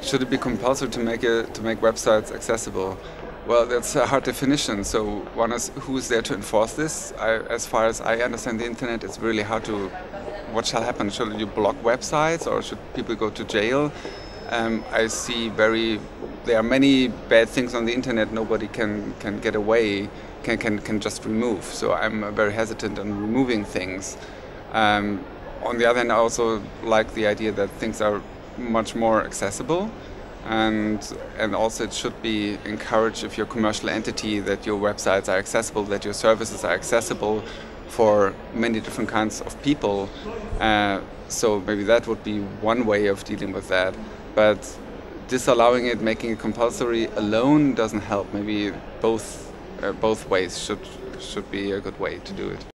Should it be compulsory to make websites accessible? Well, that's a hard definition. So one is, who is there to enforce this? As far as I understand the internet, it's really hard to. What shall happen? Should you block websites, or should people go to jail? I see there are many bad things on the internet nobody can get away, can just remove. So I'm very hesitant on removing things. On the other hand, I also like the idea that things are much more accessible, and also it should be encouraged, if you're a commercial entity, that your websites are accessible, that your services are accessible for many different kinds of people. So maybe that would be one way of dealing with that. But disallowing it, making it compulsory alone doesn't help. Maybe both ways should be a good way to do it.